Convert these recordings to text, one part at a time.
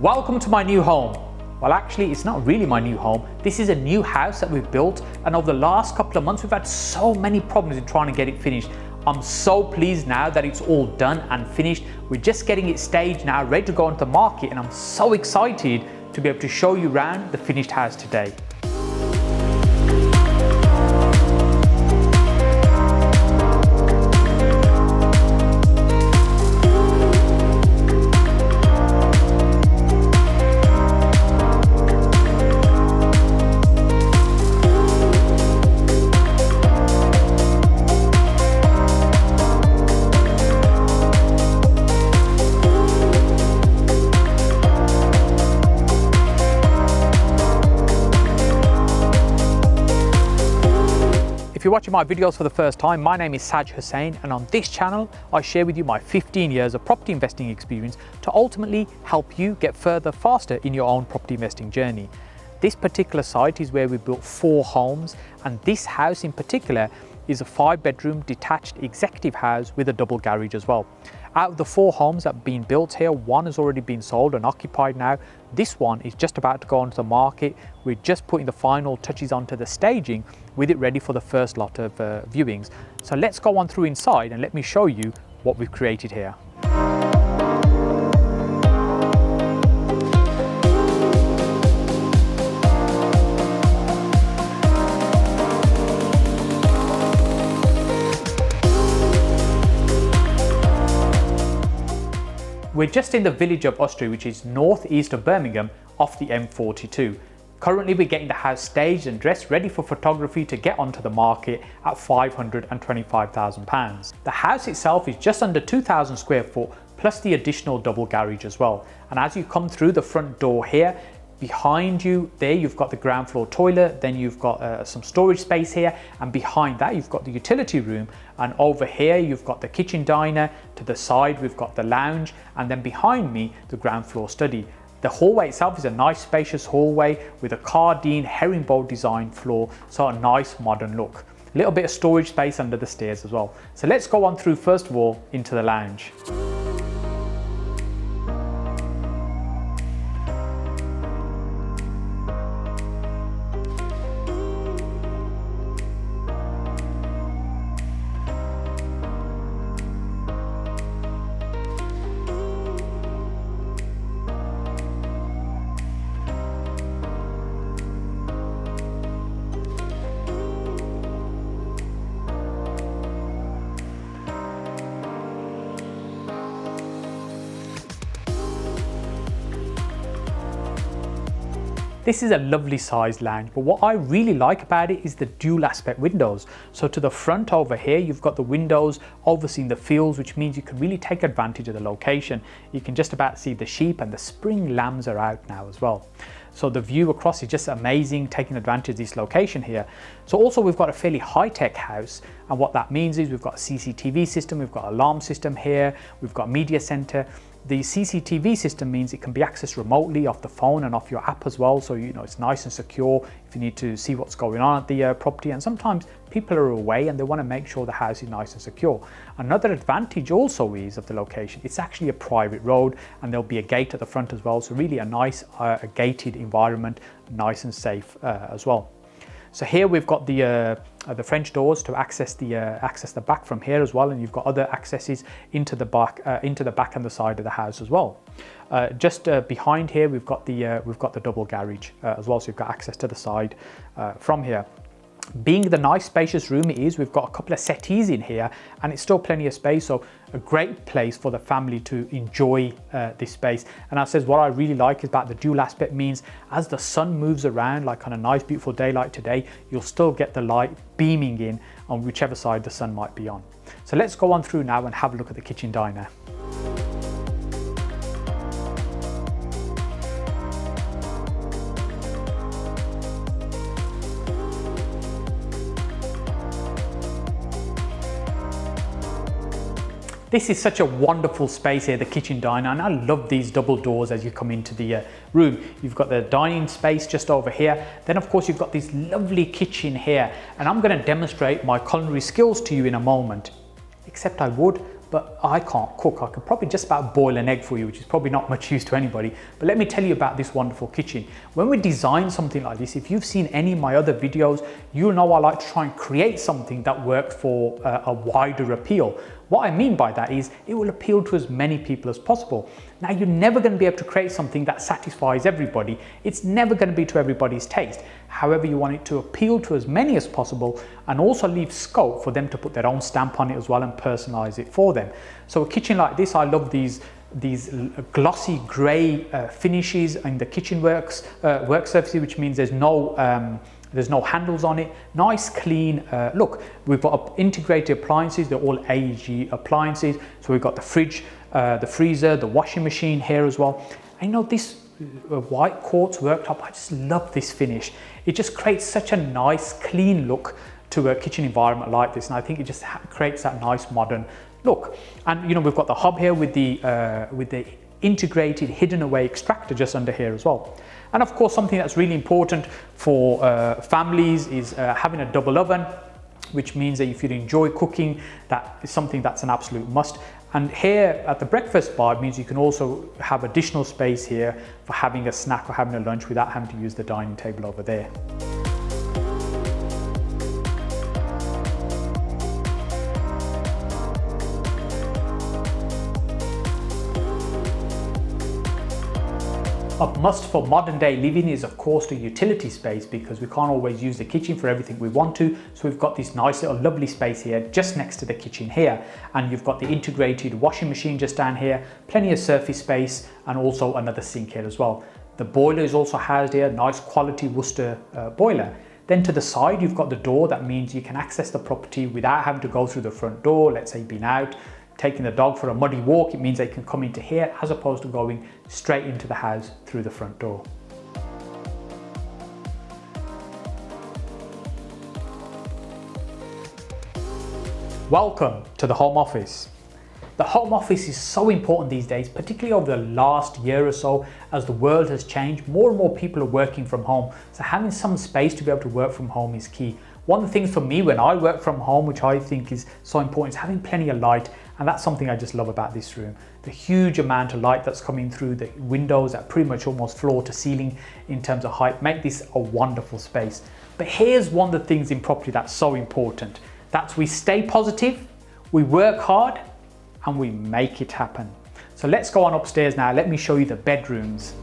Welcome to my new home. Well, actually, it's not really my new home. This is a new house that we've built, and over the last couple of months, we've had so many problems in trying to get it finished. I'm so pleased now that it's all done and finished. We're just getting it staged now, ready to go onto the market, and I'm so excited to be able to show you around the finished house today. If you're watching my videos for the first time, my name is Hussain, and on this channel I share with you my 15 years of property investing experience to ultimately help you get further faster in your own property investing journey. This particular site is where we built 4 homes, and this house in particular is a 5-bedroom detached executive house with a double garage as well. Out of the 4 homes that have been built here, 1 has already been sold and occupied now. This one is just about to go onto the market. We're just putting the final touches onto the staging with it ready for the first lot of viewings. So let's go on through inside and let me show you what we've created here. We're just in the village of Uster, which is northeast of Birmingham off the M42. Currently we're getting the house staged and dressed ready for photography to get onto the market at £525,000. The house itself is just under 2,000 square foot plus the additional double garage as well. And as you come through the front door here, behind you there you've got the ground floor toilet, then you've got some storage space here, and behind that you've got the utility room, and over here you've got the kitchen diner, to the side we've got the lounge, and then behind me the ground floor study. The hallway itself is a nice spacious hallway with a Cardine herringbone design floor, so a nice modern look. A little bit of storage space under the stairs as well. So let's go on through first of all into the lounge. This is a lovely sized lounge, but what I really like about it is the dual aspect windows. So to the front over here, you've got the windows overseeing the fields, which means you can really take advantage of the location. You can just about see the sheep, and the spring lambs are out now as well. So the view across is just amazing, taking advantage of this location here. So also we've got a fairly high-tech house, and what that means is we've got a CCTV system, we've got an alarm system here, we've got a media center. The CCTV system means it can be accessed remotely off the phone and off your app as well, so you know it's nice and secure if you need to see what's going on at the property, and sometimes people are away and they want to make sure the house is nice and secure. Another advantage also is of the location, it's actually a private road, and there'll be a gate at the front as well, so really a nice gated environment, nice and safe as well. So here we've got the French doors to access the back from here as well, and you've got other accesses into the back and the side of the house as well. Just behind here we've got the double garage as well, so you've got access to the side from here. Being the nice spacious room it is, we've got a couple of settees in here, and it's still plenty of space, so a great place for the family to enjoy this space. And I says what I really like is about the dual aspect means as the sun moves around, like on a nice beautiful day like today, you'll still get the light beaming in on whichever side the sun might be on. So let's go on through now and have a look at the kitchen diner. This is such a wonderful space here, the kitchen diner, and I love these double doors as you come into the room. You've got the dining space just over here. Then of course you've got this lovely kitchen here, and I'm going to demonstrate my culinary skills to you in a moment. Except I would, but I can't cook. I could probably just about boil an egg for you, which is probably not much use to anybody. But let me tell you about this wonderful kitchen. When we design something like this, if you've seen any of my other videos, you'll know I like to try and create something that works for a wider appeal. What I mean by that is it will appeal to as many people as possible. Now, you're never going to be able to create something that satisfies everybody. It's never going to be to everybody's taste. However, you want it to appeal to as many as possible and also leave scope for them to put their own stamp on it as well and personalize it for them. So a kitchen like this, I love these glossy grey finishes in the kitchen work surfaces, which means there's no handles on it. Nice clean look. We've got integrated appliances. They're all AEG appliances. So we've got the fridge, the freezer, the washing machine here as well. I know this white quartz worktop, I just love this finish. It just creates such a nice clean look to a kitchen environment like this, and I think it just creates that nice modern look. And you know, we've got the hob here with the integrated hidden away extractor just under here as well. And of course, something that's really important for families is having a double oven, which means that if you enjoy cooking, that is something that's an absolute must. And here at the breakfast bar, it means you can also have additional space here for having a snack or having a lunch without having to use the dining table over there. A must for modern day living is of course the utility space, because we can't always use the kitchen for everything we want to. So we've got this nice little lovely space here just next to the kitchen here, and you've got the integrated washing machine just down here, plenty of surface space, and also another sink here as well. The boiler is also housed here, nice quality Worcester boiler. Then to the side you've got the door. That means you can access the property without having to go through the front door. Let's say you've been out taking the dog for a muddy walk, it means they can come into here as opposed to going straight into the house through the front door. Welcome to the home office. The home office is so important these days, particularly over the last year or so. As the world has changed, more and more people are working from home, so having some space to be able to work from home is key. One of the things for me when I work from home, which I think is so important, is having plenty of light, and that's something I just love about this room. The huge amount of light that's coming through the windows that pretty much almost floor to ceiling in terms of height make this a wonderful space. But here's one of the things in property that's so important. That's we stay positive, we work hard, and we make it happen. So let's go on upstairs now. Let me show you the bedrooms.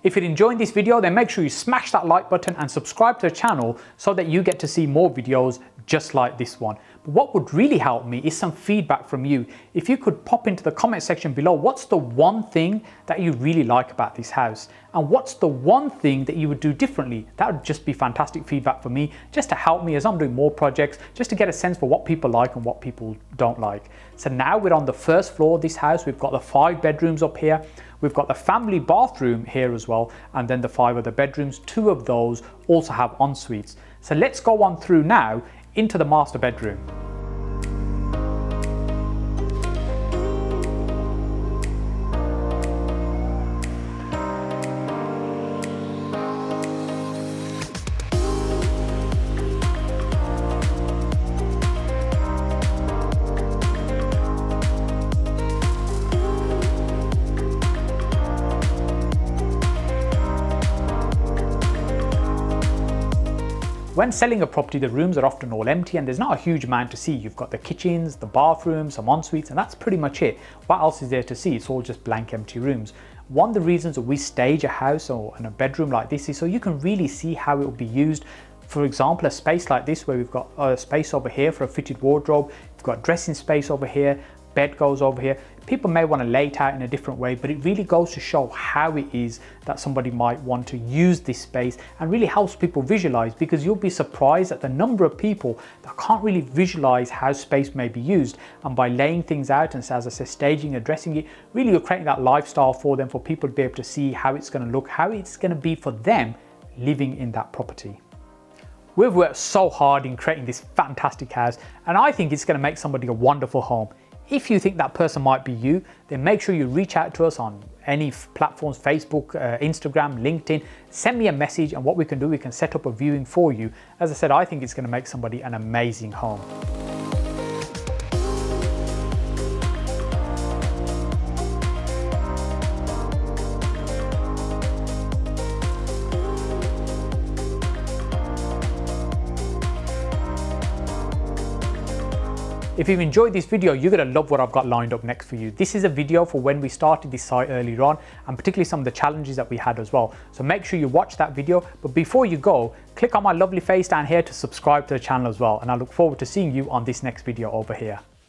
If you're enjoying this video, then make sure you smash that like button and subscribe to the channel so that you get to see more videos just like this one. But what would really help me is some feedback from you. If you could pop into the comment section below, what's the one thing that you really like about this house? And what's the one thing that you would do differently? That would just be fantastic feedback for me, just to help me as I'm doing more projects, just to get a sense for what people like and what people don't like. So now we're on the first floor of this house. We've got the 5 bedrooms up here. We've got the family bathroom here as well, and then the 5 other bedrooms. 2 of those also have en suites. So let's go on through now into the master bedroom. When selling a property, the rooms are often all empty and there's not a huge amount to see. You've got the kitchens, the bathrooms, some en-suites, and that's pretty much it. What else is there to see? It's all just blank, empty rooms. One of the reasons that we stage a house or in a bedroom like this is so you can really see how it will be used. For example, a space like this where we've got a space over here for a fitted wardrobe, we've got dressing space over here, bed goes over here. People may want to lay it out in a different way, but it really goes to show how it is that somebody might want to use this space, and really helps people visualize, because you'll be surprised at the number of people that can't really visualize how space may be used. And by laying things out and, as I said, staging and dressing it, really you're creating that lifestyle for them, for people to be able to see how it's going to look, how it's going to be for them living in that property. We've worked so hard in creating this fantastic house, and I think it's going to make somebody a wonderful home. If you think that person might be you, then make sure you reach out to us on any platforms, Facebook, Instagram, LinkedIn. Send me a message, and what we can do, we can set up a viewing for you. As I said, I think it's going to make somebody an amazing home. If you've enjoyed this video, you're going to love what I've got lined up next for you. This is a video for when we started this site earlier on, and particularly some of the challenges that we had as well. So make sure you watch that video. But before you go, click on my lovely face down here to subscribe to the channel as well. And I look forward to seeing you on this next video over here.